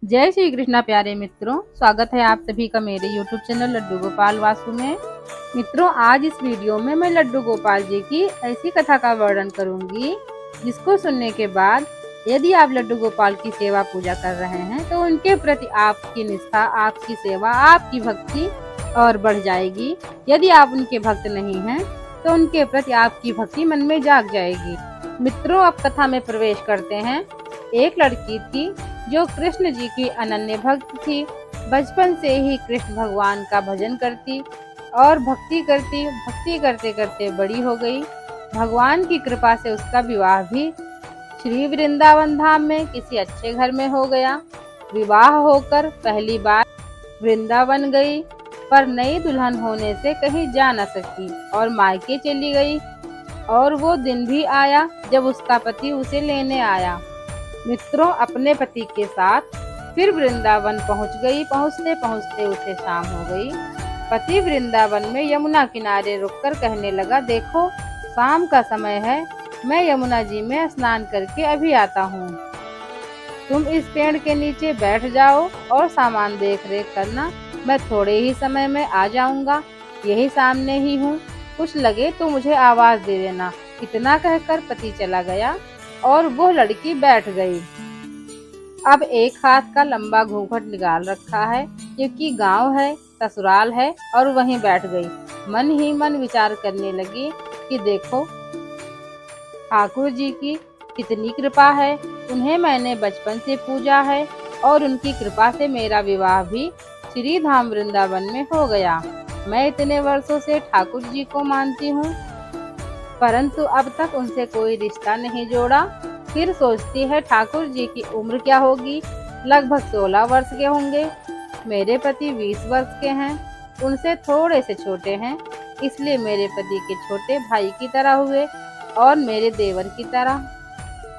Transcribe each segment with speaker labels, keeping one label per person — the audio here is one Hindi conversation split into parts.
Speaker 1: जय श्री कृष्णा प्यारे मित्रों, स्वागत है आप सभी का मेरे YouTube चैनल लड्डू गोपाल वासु में। मित्रों, आज इस वीडियो में मैं लड्डू गोपाल जी की ऐसी कथा का वर्णन करूंगी जिसको सुनने के बाद यदि आप लड्डू गोपाल की सेवा पूजा कर रहे हैं तो उनके प्रति आपकी निष्ठा, आपकी सेवा, आपकी भक्ति और बढ़ जाएगी। यदि आप उनके भक्त नहीं हैं तो उनके प्रति आपकी भक्ति मन में जाग जाएगी। मित्रों, अब कथा में प्रवेश करते हैं। एक लड़की थी जो कृष्ण जी की अनन्य भक्त थी। बचपन से ही कृष्ण भगवान का भजन करती और भक्ति करते करते बड़ी हो गई। भगवान की कृपा से उसका विवाह भी श्री वृंदावन धाम में किसी अच्छे घर में हो गया। विवाह होकर पहली बार वृंदावन गई, पर नई दुल्हन होने से कहीं जा न सकी और मायके चली गई। और वो दिन भी आया जब उसका पति उसे लेने आया। मित्रों, अपने पति के साथ फिर वृंदावन पहुंच गई। पहुंचते पहुंचते उसे शाम हो गई। पति वृंदावन में यमुना किनारे रुककर कहने लगा, देखो शाम का समय है, मैं यमुना जी में स्नान करके अभी आता हूँ। तुम इस पेड़ के नीचे बैठ जाओ और सामान देख रेख करना, मैं थोड़े ही समय में आ जाऊंगा। यही सामने ही हूँ, कुछ लगे तो मुझे आवाज दे देना। इतना कहकर पति चला गया और वो लड़की बैठ गई। अब एक हाथ का लंबा घूंघट निकाल रखा है क्योंकि गांव है, ससुराल है, और वहीं बैठ गई। मन ही मन विचार करने लगी कि देखो ठाकुर जी की कितनी कृपा है, उन्हें मैंने बचपन से पूजा है और उनकी कृपा से मेरा विवाह भी श्री धाम वृंदावन में हो गया। मैं इतने वर्षों से ठाकुर जी को मानती हूँ, परंतु अब तक उनसे कोई रिश्ता नहीं जोड़ा। फिर सोचती है ठाकुर जी की उम्र क्या होगी, लगभग 16 वर्ष के होंगे। मेरे पति 20 वर्ष के हैं, उनसे थोड़े से छोटे हैं, इसलिए मेरे पति के छोटे भाई की तरह हुए और मेरे देवर की तरह।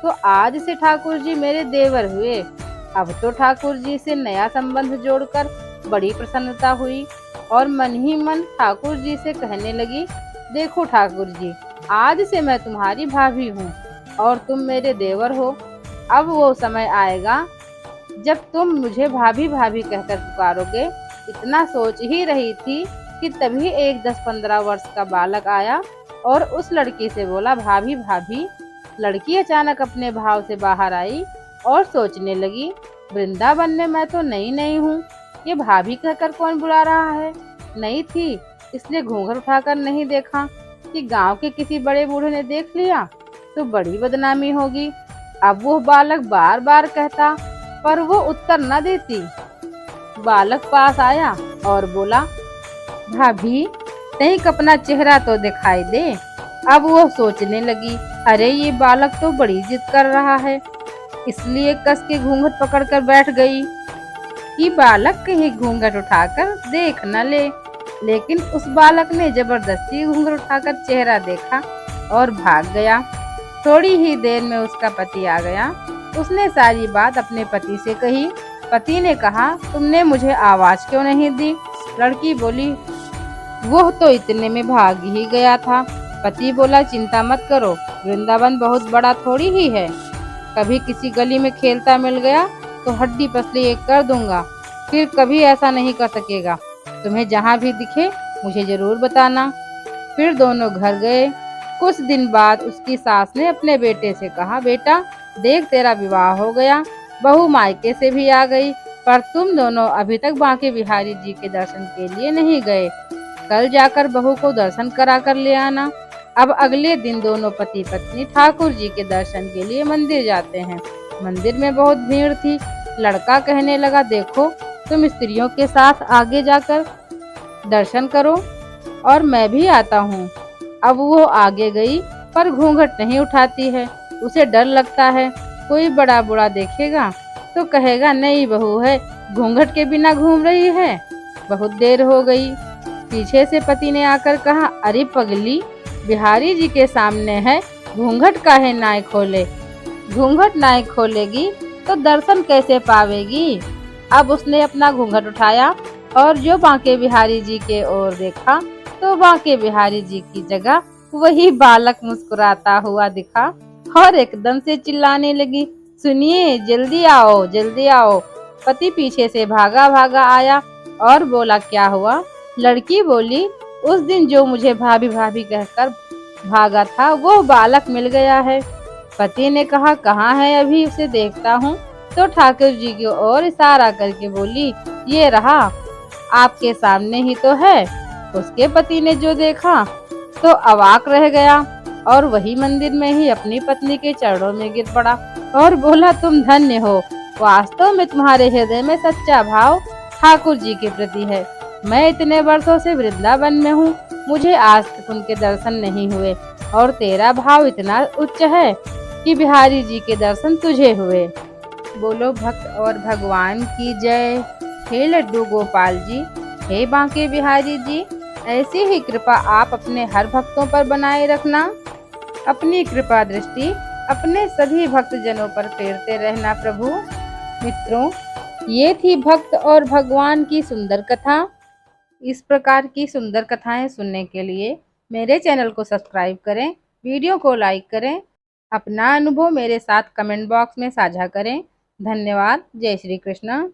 Speaker 1: तो आज से ठाकुर जी मेरे देवर हुए। अब तो ठाकुर जी से नया संबंध जोड़कर बड़ी प्रसन्नता हुई और मन ही मन ठाकुर जी से कहने लगी, देखो ठाकुर जी, आज से मैं तुम्हारी भाभी हूँ और तुम मेरे देवर हो। अब वो समय आएगा जब तुम मुझे भाभी भाभी कहकर पुकारोगे। इतना सोच ही रही थी कि तभी एक 10-15 वर्ष का बालक आया और उस लड़की से बोला, भाभी भाभी। लड़की अचानक अपने भाव से बाहर आई और सोचने लगी, वृंदावन में मैं तो नई हूँ, ये भाभी कहकर कौन बुला रहा है। नई थी इसलिए घूंघट उठाकर नहीं देखा कि गांव के किसी बड़े बूढ़े ने देख लिया तो बड़ी बदनामी होगी। अब वो बालक बार बार कहता पर वो उत्तर न देती। बालक पास आया और बोला, भाभी तनिक अपना चेहरा तो दिखाई दे। अब वो सोचने लगी, अरे ये बालक तो बड़ी जिद कर रहा है, इसलिए कस के घूंघट पकड़कर बैठ गई कि बालक कहीं घूंघट उठाकर देख न ले। लेकिन उस बालक ने जबरदस्ती घूंघट उठाकर चेहरा देखा और भाग गया। थोड़ी ही देर में उसका पति आ गया। उसने सारी बात अपने पति से कही। पति ने कहा, तुमने मुझे आवाज क्यों नहीं दी। लड़की बोली, वो तो इतने में भाग ही गया था। पति बोला, चिंता मत करो, वृंदावन बहुत बड़ा थोड़ी ही है, कभी किसी गली में खेलता मिल गया तो हड्डी पसली एक कर दूंगा, फिर कभी ऐसा नहीं कर सकेगा। तुम्हें जहाँ भी दिखे मुझे जरूर बताना। फिर दोनों घर गए। कुछ दिन बाद उसकी सास ने अपने बेटे से कहा, बेटा देख तेरा विवाह हो गया, बहू मायके से भी आ गई, पर तुम दोनों अभी तक बांके बिहारी जी के दर्शन के लिए नहीं गए। कल जाकर बहू को दर्शन करा कर ले आना। अब अगले दिन दोनों पति पत्नी ठाकुर जी के दर्शन के लिए मंदिर जाते हैं। मंदिर में बहुत भीड़ थी। लड़का कहने लगा, देखो तुम स्त्रियों के साथ आगे जाकर दर्शन करो और मैं भी आता हूँ। अब वो आगे गई पर घूंघट नहीं उठाती है। उसे डर लगता है कोई बड़ा बूढ़ा देखेगा तो कहेगा, नई बहू है, घूंघट के बिना घूम रही है। बहुत देर हो गई। पीछे से पति ने आकर कहा, अरे पगली, बिहारी जी के सामने है, घूंघट काहे नाय खोले। घूंघट नाय खोलेगी तो दर्शन कैसे पावेगी। अब उसने अपना घूंघट उठाया और जो बांके बिहारी जी के ओर देखा तो बांके बिहारी जी की जगह वही बालक मुस्कुराता हुआ दिखा और एकदम से चिल्लाने लगी, सुनिए, जल्दी आओ जल्दी आओ, पति पीछे से भागा भागा आया और बोला, क्या हुआ? लड़की बोली, उस दिन जो मुझे भाभी भाभी कहकर भागा था वो बालक मिल गया है। पति ने कहा, कहाँ है? अभी उसे देखता हूँ। तो ठाकुर जी की ओर इशारा करके बोली, ये रहा, आपके सामने ही तो है। उसके पति ने जो देखा तो अवाक रह गया और वही मंदिर में ही अपनी पत्नी के चरणों में गिर पड़ा और बोला, तुम धन्य हो, वास्तव में तुम्हारे हृदय में सच्चा भाव ठाकुर जी के प्रति है। मैं इतने वर्षों से वृंदावन में हूँ, मुझे आज तक उनके दर्शन नहीं हुए और तेरा भाव इतना उच्च है कि बिहारी जी के दर्शन तुझे हुए। बोलो भक्त और भगवान की जय। हे लड्डू गोपाल जी, हे बांके बिहारी जी, ऐसी ही कृपा आप अपने हर भक्तों पर बनाए रखना। अपनी कृपा दृष्टि अपने सभी भक्त जनों पर फेरते रहना प्रभु। मित्रों, ये थी भक्त और भगवान की सुंदर कथा। इस प्रकार की सुंदर कथाएं सुनने के लिए मेरे चैनल को सब्सक्राइब करें, वीडियो को लाइक करें, अपना अनुभव मेरे साथ कमेंट बॉक्स में साझा करें। धन्यवाद। जय श्री कृष्ण।